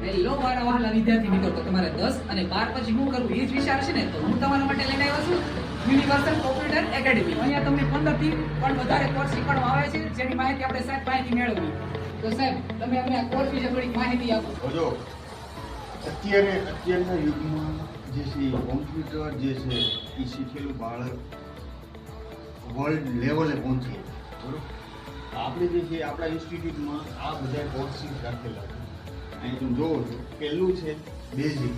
Hello મારા વહાલા વિદ્યાર્થી મિત્રો, તો તમારે 10 અને 12 પછી શું કરવું એ જ વિચાર છે ને, તો હું તમારા માટે લઈને આવ્યો છું યુનિવર્સલ કોમ્પ્યુટર એકેડમી. અહીંયા તમને 15 થી પણ વધારે કોર્સ શીખવાડવામાં આવે છે, જેની માહિતી આપણે સાહેબ પાસેથી મેળવવી. તો સાહેબ તમે અમને આ કોર્સ વિશે થોડીક માહિતી આપો. જો અત્યારના યુગમાં જે છે કોમ્પ્યુટર જે છે એ શીખેલું બાળક વર્લ્ડ લેવલે પહોંચીએ, બરોબર. આપણે જે છે આપણા ઇન્સ્ટિટ્યૂટમાં આ બધા કોર્સિસ રાખેલા છે. અહીં તમે જોવો છો, પહેલું છે બેઝિક,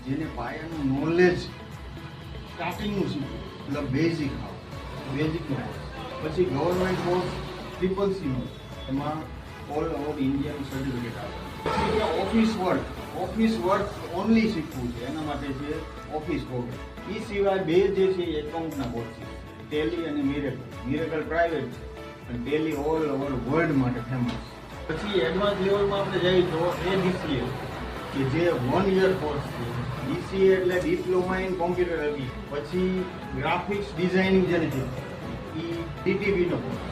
જેને પાયાનું નોલેજ સ્ટાર્ટિંગનું શીખવું, એટલે બેઝિકનો કોર્સ. પછી ગવર્મેન્ટ કોર્સ CCC એમાં ઓલ ઓવર ઇન્ડિયાનું સર્ટિફિકેટ આવે. પછી ઓફિસ વર્ક ઓનલી શીખવું છે, એના માટે છે ઓફિસ કોર્સ. એ સિવાય બે જે છે એકાઉન્ટના કોર્સ છે, ટેલી અને મિરેકલ પ્રાઇવેટ છે, અને ટેલી ઓલ ઓવર વર્લ્ડ માટે ફેમસ. પછી એડવાન્સ લેવલમાં આપણે જઈએ તો DCA કે જે 1 યર કોર્સ છે. DCA એટલે ડિપ્લોમા ઇન કોમ્પ્યુટર એપ્લિકેશન. પછી ગ્રાફિક્સ ડિઝાઇનિંગ જેને છે એ DTV નો કોર્સ,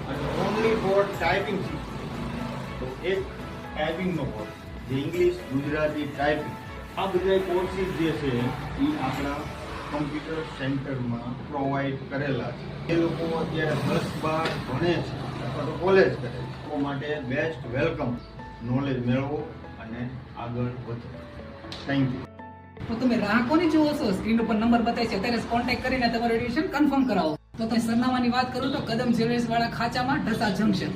અને ઓનલી ફોર ટાઈપિંગ શીખવું તો એક ટાઈપિંગનો કોર્સ, જે ઇંગ્લિશ ગુજરાતી ટાઈપિંગ. આ બધા કોર્સિસ જે છે એ આપણા કમ્પ્યુટર સેન્ટરમાં પ્રોવાઈડ કરેલા છે. એ લોકો અત્યારે 10-12 ભણે છે અથવા તો કોલેજ કરે છે, તો માટે બેસ્ટ વેલકમ. નોલેજ મેળવો અને આગળ વધો. Thank you. તો તમે રાહ કોની જુઓ છો? સ્ક્રીન ઉપર નંબર બતાવે છે, અત્યારે કોન્ટેક્ટ કરીને તમારું એડમિશન કન્ફર્મ કરાવો. તો તમે સરનામાની વાત કરું તો કદમ જ્વેલર્સ વાળા ખાચામાં ઢસા જંકશન.